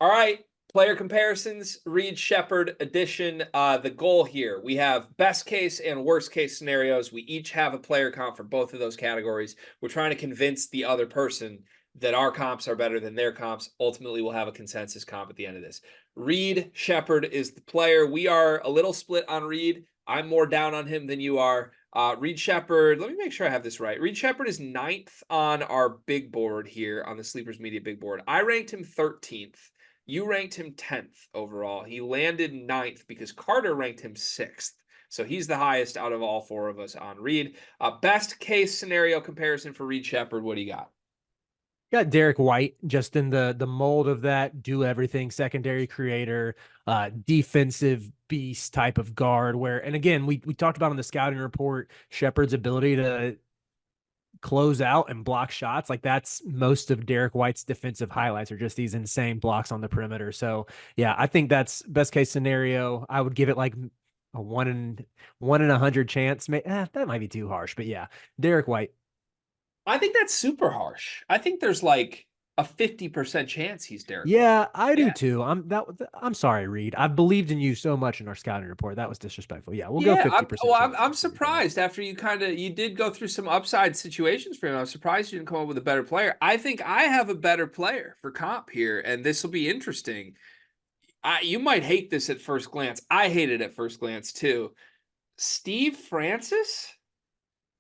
All right, player comparisons, Reed Sheppard edition. The goal here, we have best case and worst case scenarios. We each have a player comp for both of those categories. We're trying to convince the other person that our comps are better than their comps. Ultimately, we'll have a consensus comp at the end of this. Reed Sheppard is the player. We are a little split on Reed. I'm more down on him than you are. Reed Sheppard, let me make sure I have this right. Reed Sheppard is 9th on our big board here on the Sleepers Media big board. I ranked him 13th. You ranked him 10th overall. He landed 9th because Carter ranked him 6th. So he's the highest out of all four of us on Reed. Best case scenario comparison for Reed Sheppard. What do you got? Got Derek White just in the mold of that do everything secondary creator, defensive beast type of guard where, and again, we talked about on the scouting report, Shepard's ability to close out and block shots. Like that's most of Derek White's defensive highlights are just these insane blocks on the perimeter. So yeah, I think that's best case scenario. I would give it like a one in 100 chance. That might be too harsh, but yeah, Derek White. I think that's super harsh. I think there's like a 50% chance he's Derek White. Yeah, I do Yeah. too. I'm sorry, Reed. I've believed in you so much in our scouting report. That was disrespectful. Yeah, we'll go Yeah, 50% chance. I'm surprised after you did go through some upside situations for him. I'm surprised you didn't come up with a better player. I think I have a better player for comp here, and this will be interesting. You might hate this at first glance. I hate it at first glance too. Steve Francis?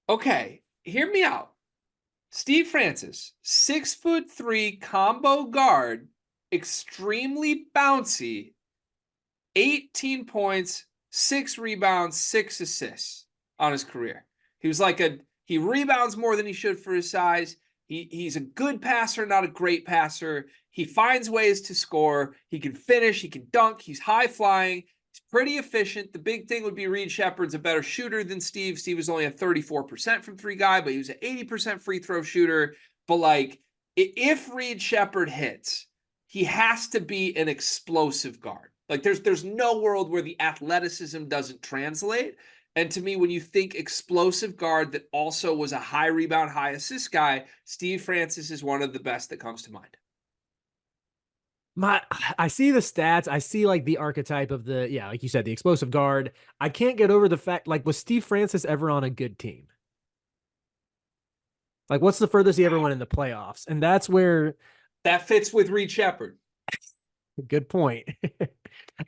Okay, hear me out. Steve Francis, 6'3" combo guard, extremely bouncy, 18 points, 6 rebounds, 6 assists on his career. He rebounds more than he should for his size. He's a good passer, not a great passer. He finds ways to score. He can finish. He can dunk. He's high flying. He's pretty efficient. The big thing would be Reed Sheppard's a better shooter than Steve. Steve was only a 34% from three guy, but he was an 80% free throw shooter. But like, if Reed Sheppard hits, he has to be an explosive guard. Like there's no world where the athleticism doesn't translate. And to me, when you think explosive guard that also was a high rebound, high assist guy, Steve Francis is one of the best that comes to mind. I see the stats. I see like the archetype of like you said, the explosive guard. I can't get over the fact, like, was Steve Francis ever on a good team? Like, what's the furthest he ever went in the playoffs? And that's where that fits with Reed Sheppard. Good point.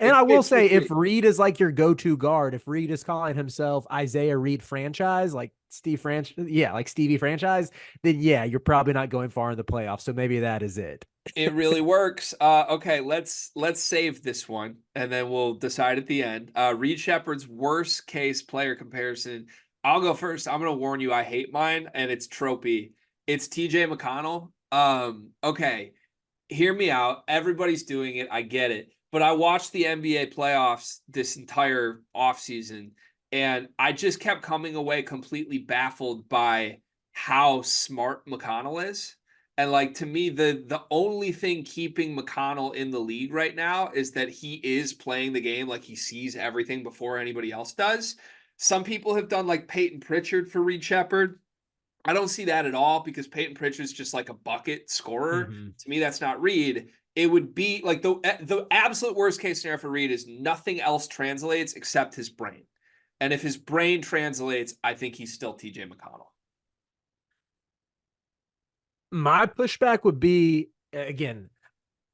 And It I will fits say, with if Reed. Reed is like your go-to guard, if Reed is calling himself Isaiah Reed franchise, like like Stevie franchise, then yeah, you're probably not going far in the playoffs. So maybe that is it. It really works. Okay, let's save this one and then we'll decide at the end. Reed Sheppard's worst case player comparison. I'll go first. I'm gonna warn you, I hate mine, and it's tropey. It's TJ McConnell. Okay, hear me out. Everybody's doing it. I get it. But I watched the NBA playoffs this entire offseason, and I just kept coming away completely baffled by how smart McConnell is. And like to me, the only thing keeping McConnell in the league right now is that he is playing the game like he sees everything before anybody else does. Some people have done like Peyton Pritchard for Reed Sheppard. I don't see that at all because Peyton Pritchard's just like a bucket scorer. Mm-hmm. To me, that's not Reed. It would be like the absolute worst case scenario for Reed is nothing else translates except his brain. And if his brain translates, I think he's still TJ McConnell. My pushback would be, again,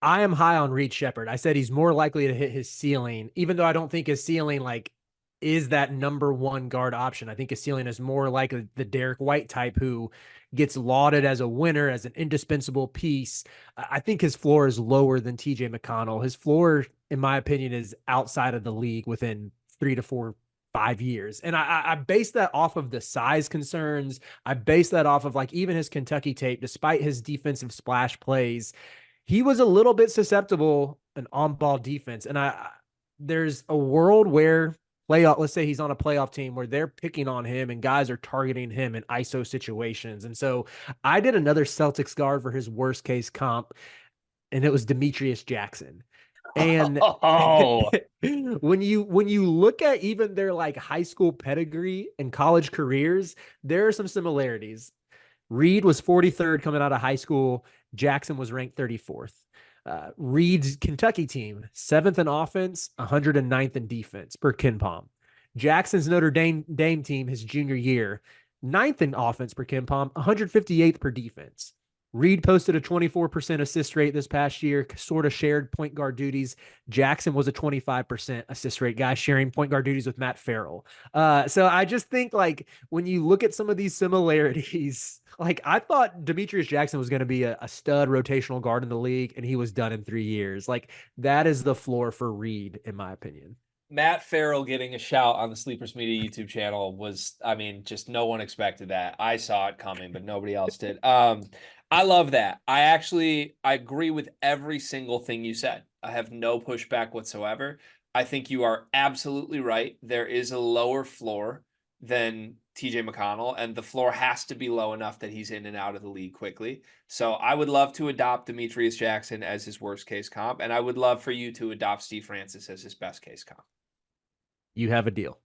I am high on Reed Sheppard. I said he's more likely to hit his ceiling, even though I don't think his ceiling like is that number one guard option. I think his ceiling is more like the Derek White type who gets lauded as a winner, as an indispensable piece. I think his floor is lower than TJ McConnell. His floor, in my opinion, is outside of the league within 3 to 4, 5 years. And I base that off of the size concerns. I base that off of like even his Kentucky tape, despite his defensive splash plays, he was a little bit susceptible an on-ball defense. And there's a world where let's say he's on a playoff team where they're picking on him and guys are targeting him in ISO situations. And so I did another Celtics guard for his worst case comp, and it was Demetrius Jackson. And Oh, when you look at even their like high school pedigree and college careers, there are some similarities. Reed was 43rd coming out of high school. Jackson was ranked 34th. Reed's Kentucky team, 7th in offense, 109th in defense per KenPom. Jackson's Notre Dame team, his junior year, 9th in offense per KenPom, 158th per defense. Reed posted a 24% assist rate this past year, sort of shared point guard duties. Jackson was a 25% assist rate guy, sharing point guard duties with Matt Farrell. So I just think, like, when you look at some of these similarities, like, I thought Demetrius Jackson was going to be a stud rotational guard in the league, and he was done in 3 years. Like, that is the floor for Reed, in my opinion. Matt Farrell getting a shout on the Sleepers Media YouTube channel was, I mean, just no one expected that. I saw it coming, but nobody else did. I love that. I agree with every single thing you said. I have no pushback whatsoever. I think you are absolutely right. There is a lower floor than TJ McConnell, and the floor has to be low enough that he's in and out of the league quickly. So I would love to adopt Demetrius Jackson as his worst case comp, and I would love for you to adopt Steve Francis as his best case comp. You have a deal.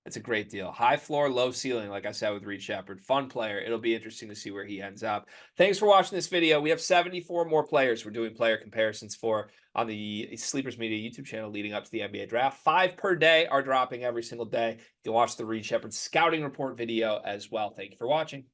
It's a great deal. High floor, low ceiling, like I said with Reed Sheppard. Fun player. It'll be interesting to see where he ends up. Thanks for watching this video. We have 74 more players we're doing player comparisons for on the Sleepers Media YouTube channel leading up to the NBA draft. 5 per day are dropping every single day. You can watch the Reed Sheppard scouting report video as well. Thank you for watching.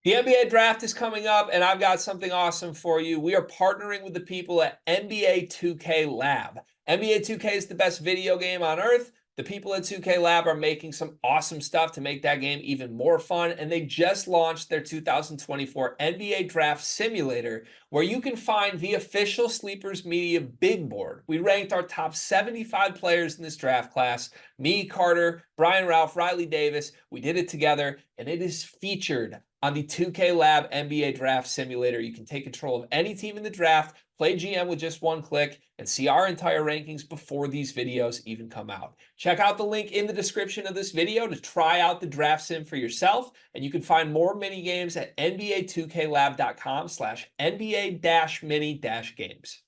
The NBA draft is coming up, and I've got something awesome for you. We are partnering with the people at NBA 2K Lab. NBA 2K is the best video game on earth. The people at 2K Lab are making some awesome stuff to make that game even more fun, and they just launched their 2024 NBA Draft Simulator, where you can find the official Sleepers Media big board. We ranked our top 75 players in this draft class. Me, Carter, Brian Ralph, Riley Davis. We did it together, and it is featured on the 2K Lab NBA Draft Simulator. You can take control of any team in the draft, play GM with just one click, and see our entire rankings before these videos even come out. Check out the link in the description of this video to try out the draft sim for yourself, and you can find more mini games at nba2klab.com/NBA-mini-games.